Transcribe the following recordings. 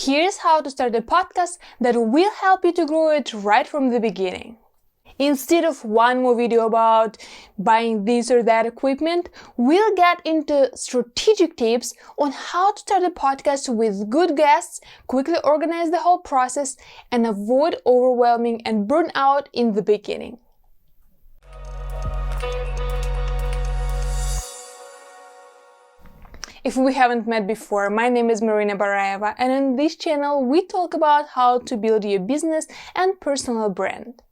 Here's how to start a podcast that will help you to grow it right from the beginning. Instead of one more video about buying this or that equipment, we'll get into strategic tips on how to start a podcast with good guests, quickly organize the whole process, and avoid overwhelming and burnout in the beginning. If we haven't met before, my name is Marina Baraeva, and on this channel we talk about how to build your business and personal brand.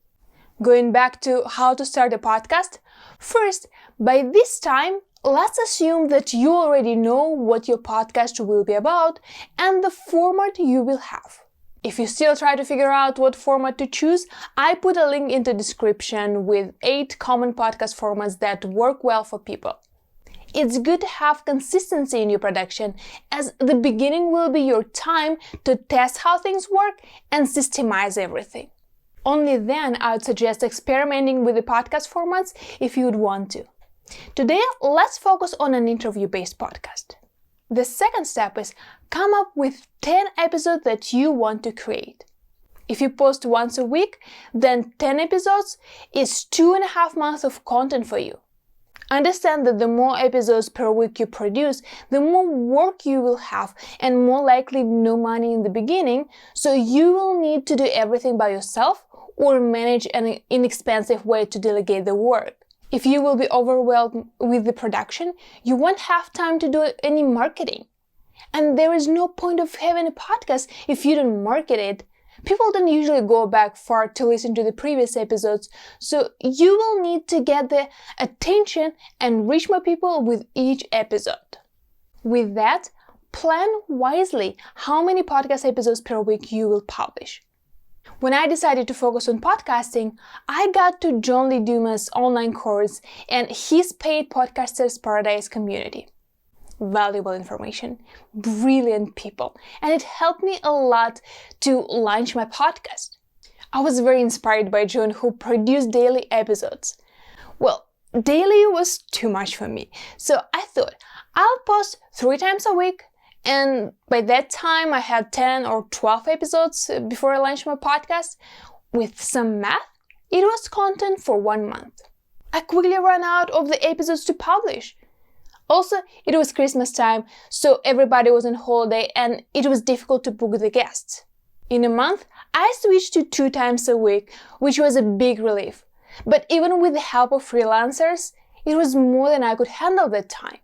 Going back to how to start a podcast, first, by this time, let's assume that you already know what your podcast will be about and the format you will have. If you still try to figure out what format to choose, I put a link in the description with 8 common podcast formats that work well for people. It's good to have consistency in your production, as the beginning will be your time to test how things work and systemize everything. Only then I would suggest experimenting with the podcast formats if you would want to. Today, let's focus on an interview-based podcast. The second step is come up with 10 episodes that you want to create. If you post once a week, then 10 episodes is 2.5 months of content for you. Understand that the more episodes per week you produce, the more work you will have and more likely no money in the beginning, so you will need to do everything by yourself or manage an inexpensive way to delegate the work. If you will be overwhelmed with the production, you won't have time to do any marketing. And there is no point of having a podcast if you don't market it. People don't usually go back far to listen to the previous episodes, so you will need to get the attention and reach more people with each episode. With that, plan wisely how many podcast episodes per week you will publish. When I decided to focus on podcasting, I got to John Lee Dumas' online course and his paid Podcasters Paradise community. Valuable information, brilliant people, and it helped me a lot to launch my podcast. I was very inspired by John, who produced daily episodes. Well, daily was too much for me, so I thought I'll post 3 times a week, and by that time I had 10 or 12 episodes before I launched my podcast. With some math, it was content for 1 month. I quickly ran out of the episodes to publish. Also, it was Christmas time, so everybody was on holiday and it was difficult to book the guests. In a month, I switched to 2 times a week, which was a big relief. But even with the help of freelancers, it was more than I could handle that time.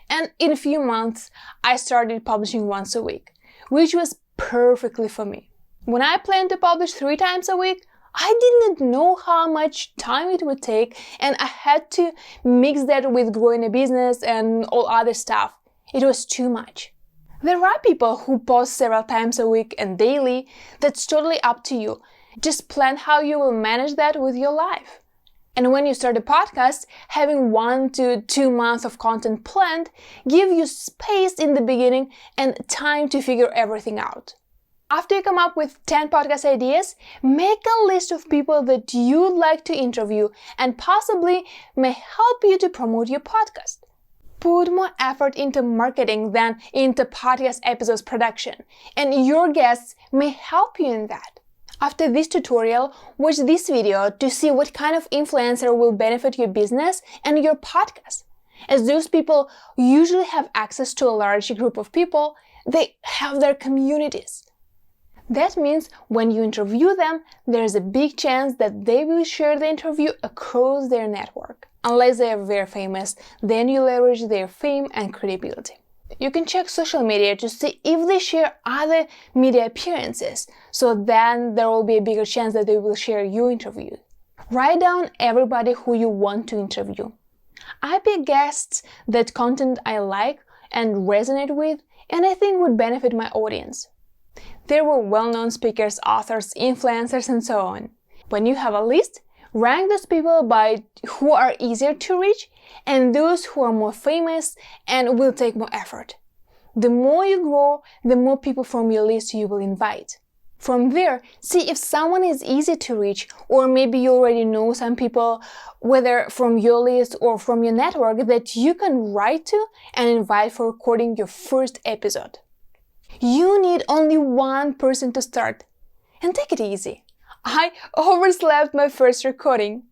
And in a few months, I started publishing once a week, which was perfectly for me. When I planned to publish 3 times a week, I didn't know how much time it would take, and I had to mix that with growing a business and all other stuff. It was too much. There are people who post several times a week and daily. That's totally up to you. Just plan how you will manage that with your life. And when you start a podcast, having 1 to 2 months of content planned give you space in the beginning and time to figure everything out. After you come up with 10 podcast ideas, make a list of people that you'd like to interview and possibly may help you to promote your podcast. Put more effort into marketing than into podcast episodes production, and your guests may help you in that. After this tutorial, watch this video to see what kind of influencer will benefit your business and your podcast. As those people usually have access to a large group of people, they have their communities. That means when you interview them, there's a big chance that they will share the interview across their network. Unless they are very famous, then you leverage their fame and credibility. You can check social media to see if they share other media appearances, so then there will be a bigger chance that they will share your interview. Write down everybody who you want to interview. I pick guests that content I like and resonate with, and I think would benefit my audience. There were well-known speakers, authors, influencers, and so on. When you have a list, rank those people by who are easier to reach and those who are more famous and will take more effort. The more you grow, the more people from your list you will invite. From there, see if someone is easy to reach, or maybe you already know some people, whether from your list or from your network, that you can write to and invite for recording your first episode. You need only one person to start. And take it easy. I overslept my first recording.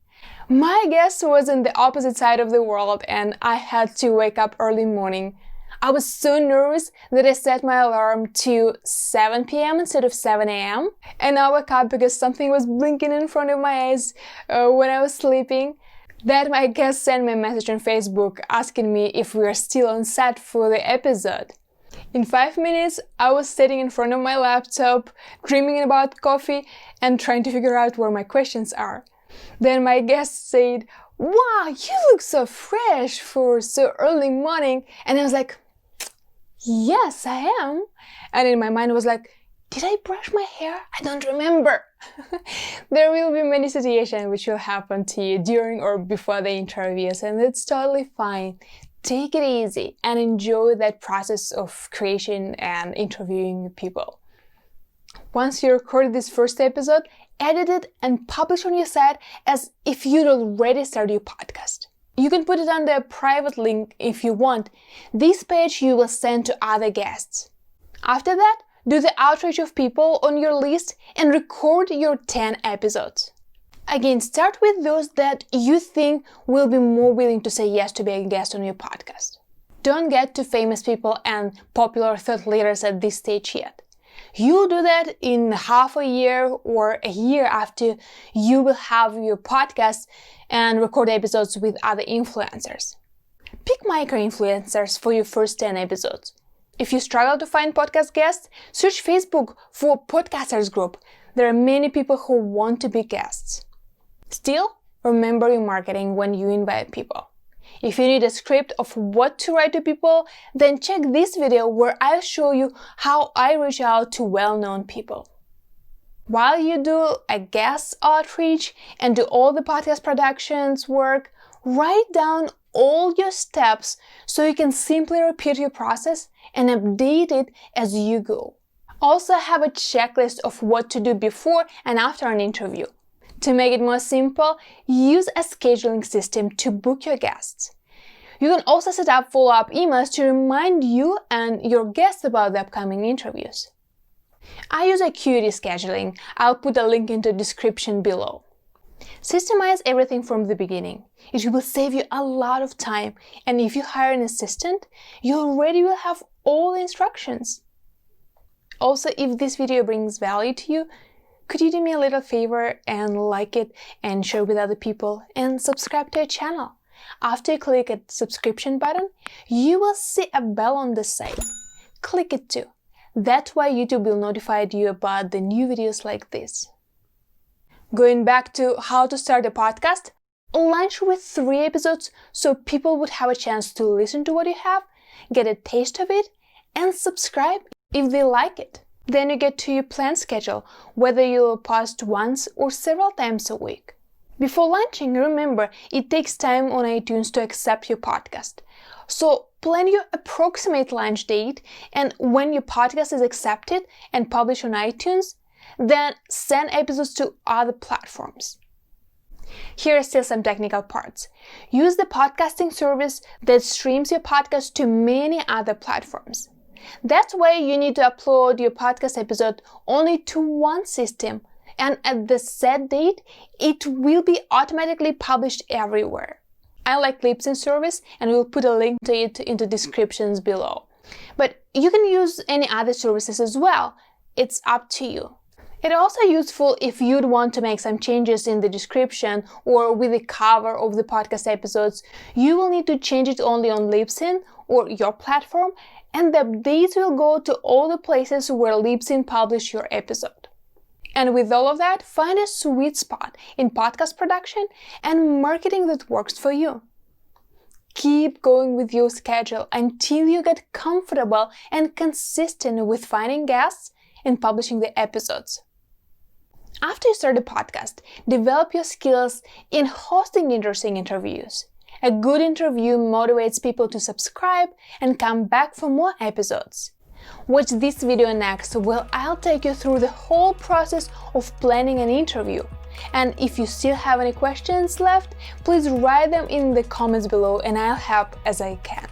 My guest was on the opposite side of the world and I had to wake up early morning. I was so nervous that I set my alarm to 7 p.m. instead of 7 a.m. And I woke up because something was blinking in front of my eyes when I was sleeping. Then my guest sent me a message on Facebook asking me if we are still on set for the episode. In 5 minutes, I was sitting in front of my laptop, dreaming about coffee and trying to figure out where my questions are. Then my guest said, "Wow, you look so fresh for so early morning." And I was like, "Yes, I am." And in my mind I was like, "Did I brush my hair? I don't remember." There will be many situations which will happen to you during or before the interviews, and it's totally fine. Take it easy and enjoy that process of creation and interviewing people. Once you record this first episode, edit it and publish on your site as if you'd already started your podcast. You can put it under a private link if you want. This page you will send to other guests. After that, do the outreach of people on your list and record your 10 episodes. Again, start with those that you think will be more willing to say yes to be a guest on your podcast. Don't get to famous people and popular thought leaders at this stage yet. You'll do that in half a year or a year after you will have your podcast and record episodes with other influencers. Pick micro-influencers for your first 10 episodes. If you struggle to find podcast guests, search Facebook for podcasters group. There are many people who want to be guests. Still, remember your marketing when you invite people. If you need a script of what to write to people, then check this video where I'll show you how I reach out to well-known people. While you do a guest outreach and do all the podcast productions work, write down all your steps so you can simply repeat your process and update it as you go. Also have a checklist of what to do before and after an interview. To make it more simple, use a scheduling system to book your guests. You can also set up follow-up emails to remind you and your guests about the upcoming interviews. I use AcuityScheduling. I'll put a link in the description below. Systemize everything from the beginning. It will save you a lot of time, and if you hire an assistant, you already will have all the instructions. Also, if this video brings value to you, could you do me a little favor and like it and share with other people and subscribe to our channel? After you click the subscription button, you will see a bell on the side. Click it too. That's why YouTube will notify you about the new videos like this. Going back to how to start a podcast, launch with 3 episodes so people would have a chance to listen to what you have, get a taste of it, and subscribe if they like it. Then you get to your planned schedule, whether you'll post once or several times a week. Before launching, remember, it takes time on iTunes to accept your podcast. So plan your approximate launch date, and when your podcast is accepted and published on iTunes, then send episodes to other platforms. Here are still some technical parts. Use the podcasting service that streams your podcast to many other platforms. That's why you need to upload your podcast episode only to one system, and at the set date, it will be automatically published everywhere. I like Libsyn service, and we'll put a link to it in the descriptions below. But you can use any other services as well. It's up to you. It's also useful if you'd want to make some changes in the description or with the cover of the podcast episodes. You will need to change it only on Libsyn or your platform, and the updates will go to all the places where Libsyn published your episode. And with all of that, find a sweet spot in podcast production and marketing that works for you. Keep going with your schedule until you get comfortable and consistent with finding guests and publishing the episodes. After you start a podcast, develop your skills in hosting interesting interviews. A good interview motivates people to subscribe and come back for more episodes. Watch this video next, where I'll take you through the whole process of planning an interview. And if you still have any questions left, please write them in the comments below and I'll help as I can.